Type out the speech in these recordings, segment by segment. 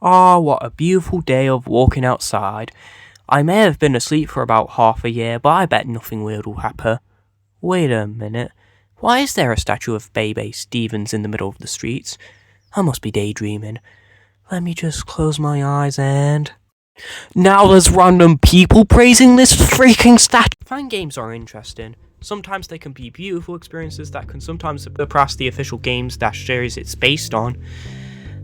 Ah, what a beautiful day of walking outside. I may have been asleep for about half a year, but I bet nothing weird will happen. Wait a minute. Why is there a statue of Bebe Stevens in the middle of the streets? I must be daydreaming. Let me just close my eyes and... Now there's random people praising this freaking statue! Fan games are interesting. Sometimes they can be beautiful experiences that can sometimes surpass the official games-series it's based on.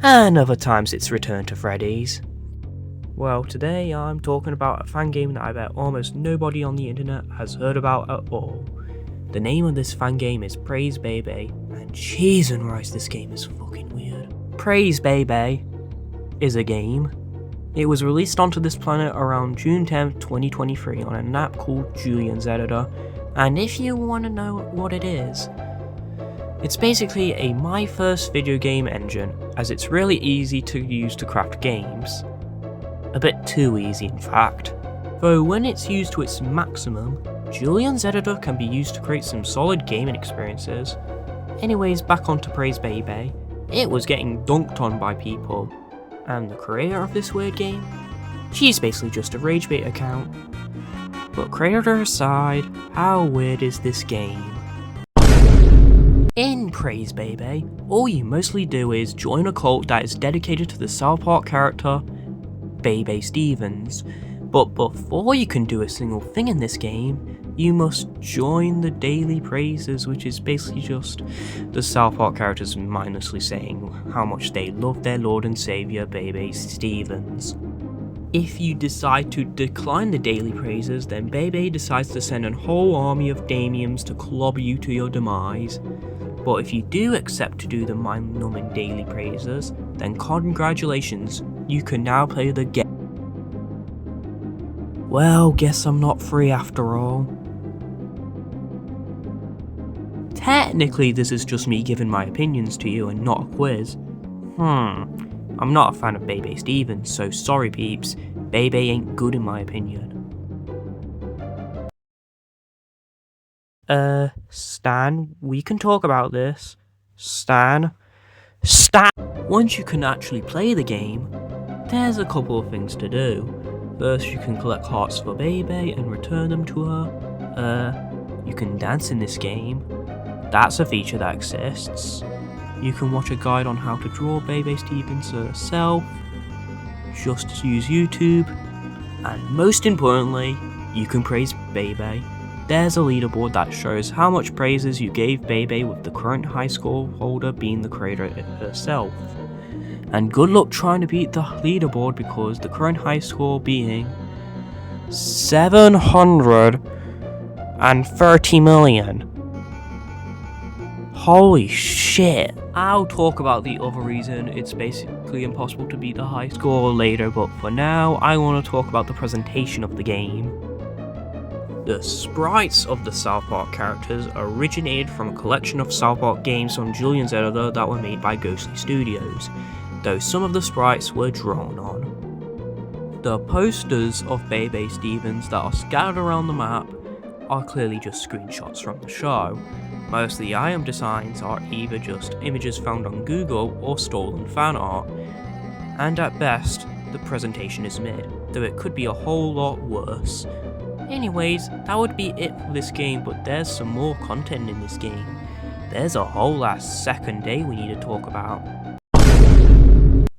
And other times it's Return to Freddy's. Well, today I'm talking about a fan game that I bet almost nobody on the internet has heard about at all. The name of this fan game is Praise Bebe, and cheese and rice, this game is fucking weird. Praise Bebe is a game. It was released onto this planet around June 10th, 2023 on an app called Julian's Editor, and if you want to know what it is, it's basically a My First Video Game engine, as it's really easy to use to craft games. A bit too easy in fact. Though when it's used to its maximum, Julian's Editor can be used to create some solid gaming experiences. Anyways, back onto Praise Bebe. It was getting dunked on by people, and the creator of this weird game? She's basically just a ragebait account. But creator aside, how weird is this game? In Praise Bebe, all you mostly do is join a cult that is dedicated to the South Park character, Bebe Stevens. But before you can do a single thing in this game, you must join the daily praises, which is basically just the South Park characters mindlessly saying how much they love their Lord and Saviour, Bebe Stevens. If you decide to decline the daily praises, then Bebe decides to send a whole army of Damians to clobber you to your demise. But if you do accept to do the mind-numbing daily praises, then congratulations, you can now play the game. Well, guess I'm not free after all. Technically, this is just me giving my opinions to you and not a quiz. I'm not a fan of Bebe Stevens, so sorry peeps, Bebe ain't good in my opinion. Stan, we can talk about this. Stan! Once you can actually play the game, there's a couple of things to do. First, you can collect hearts for Bebe and return them to her. You can dance in this game. That's a feature that exists. You can watch a guide on how to draw Bebe Stevens herself. Just use YouTube. And most importantly, you can praise Bebe. There's a leaderboard that shows how much praises you gave Bebe, with the current high score holder being the creator herself. And good luck trying to beat the leaderboard, because the current high score being 730 million. Holy shit. I'll talk about the other reason it's basically impossible to beat the high score later, but for now I want to talk about the presentation of the game. The sprites of the South Park characters originated from a collection of South Park games on Julian's Editor that were made by Ghostly Studios, though some of the sprites were drawn on. The posters of Bebe Stevens that are scattered around the map are clearly just screenshots from the show. Most of the item designs are either just images found on Google or stolen fan art, and at best, the presentation is mid, though it could be a whole lot worse. Anyways, that would be it for this game, but there's some more content in this game. There's a whole ass second day we need to talk about.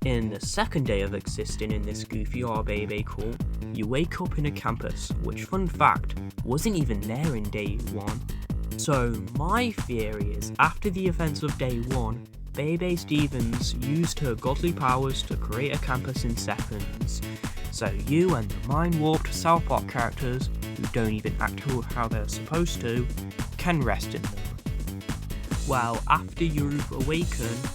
In the second day of existing in this goofy Bebe cult, you wake up in a campus, which, fun fact, wasn't even there in day 1. So my theory is, after the events of day 1, Bebe Stevens used her godly powers to create a campus in seconds. So you and the mind-warped South Park characters, who don't even act how they're supposed to, can rest in them. Well, after you've awakened,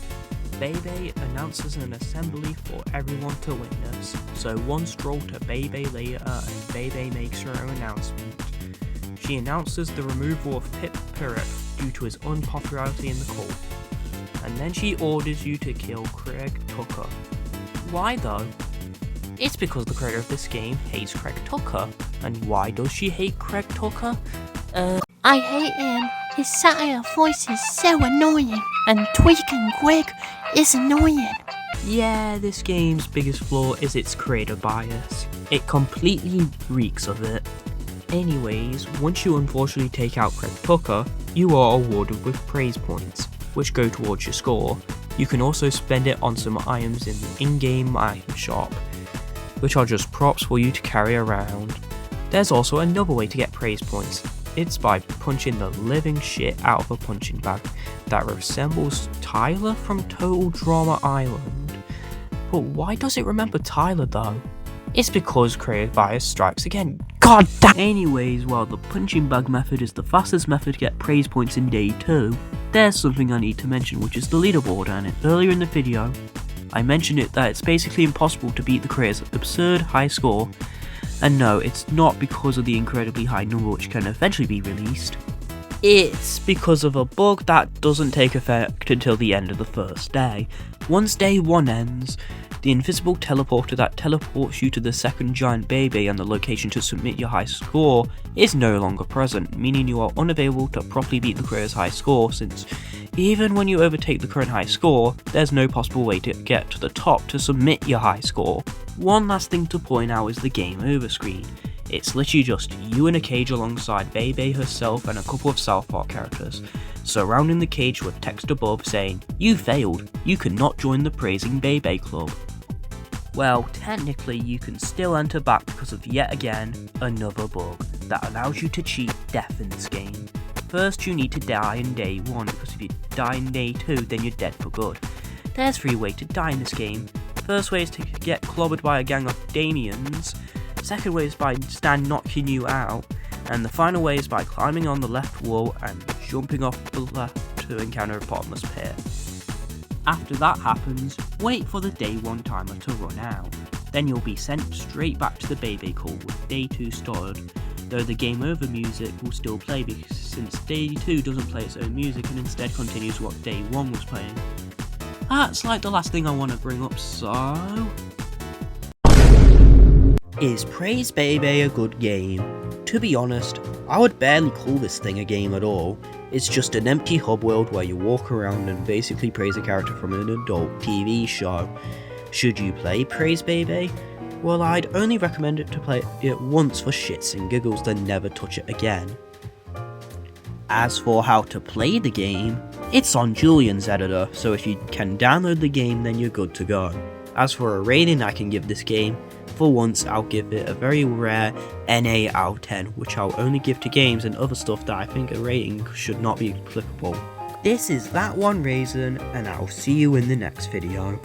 Bebe announces an assembly for everyone to witness, so one stroll to Bebe later and Bebe makes her own announcement. She announces the removal of Pip Pirate due to his unpopularity in the cult, and then she orders you to kill Craig Tucker. Why though? It's because the creator of this game hates Craig Tucker. And why does she hate Craig Tucker? I hate him. His satire voice is so annoying, and tweaking Greg is annoying. Yeah, this game's biggest flaw is its creator bias. It completely reeks of it. Anyways, once you unfortunately take out Craig Tucker, you are awarded with praise points, which go towards your score. You can also spend it on some items in the in-game item shop, which are just props for you to carry around. There's also another way to get praise points. It's by punching the living shit out of a punching bag that resembles Tyler from Total Drama Island. But why does it remember Tyler though? It's because creative bias strikes again. God damn! Anyways, while the punching bag method is the fastest method to get praise points in day 2, there's something I need to mention, which is the leaderboard, and earlier in the video, I mentioned that it's basically impossible to beat the creator's absurd high score, and no, it's not because of the incredibly high number which can eventually be released. It's because of a bug that doesn't take effect until the end of the first day. Once day 1 ends, the invisible teleporter that teleports you to the second giant Bebe and the location to submit your high score is no longer present, meaning you are unavailable to properly beat the creator's high score, since even when you overtake the current high score, there's no possible way to get to the top to submit your high score. One last thing to point out is the game over screen. It's literally just you in a cage alongside Bebe herself and a couple of South Park characters, surrounding the cage with text above saying, "You failed, you cannot join the Praising Bebe Club." Well, technically you can still enter back because of yet again another bug that allows you to cheat death in this game. First you need to die in day 1, because if you die in day 2 then you're dead for good. There's 3 ways to die in this game. First way is to get clobbered by a gang of Damians, second way is by Stan knocking you out, and the final way is by climbing on the left wall and jumping off the left to encounter a bottomless pit. After that happens, wait for the day 1 timer to run out. Then you'll be sent straight back to the Bebe call with day 2 started, though the game over music will still play because since day 2 doesn't play its own music and instead continues what day 1 was playing. That's like the last thing I want to bring up, so... Is Praise Bebe a good game? To be honest, I would barely call this thing a game at all. It's just an empty hub world where you walk around and basically praise a character from an adult TV show. Should you play Praise Bebe? Well, I'd only recommend it to play it once for shits and giggles, then never touch it again. As for how to play the game, it's on Julian's editor, so if you can download the game then you're good to go. As for a rating I can give this game, for once I'll give it a very rare NA out of 10, which I'll only give to games and other stuff that I think a rating should not be applicable. This is ThatOneRaisin, and I'll see you in the next video.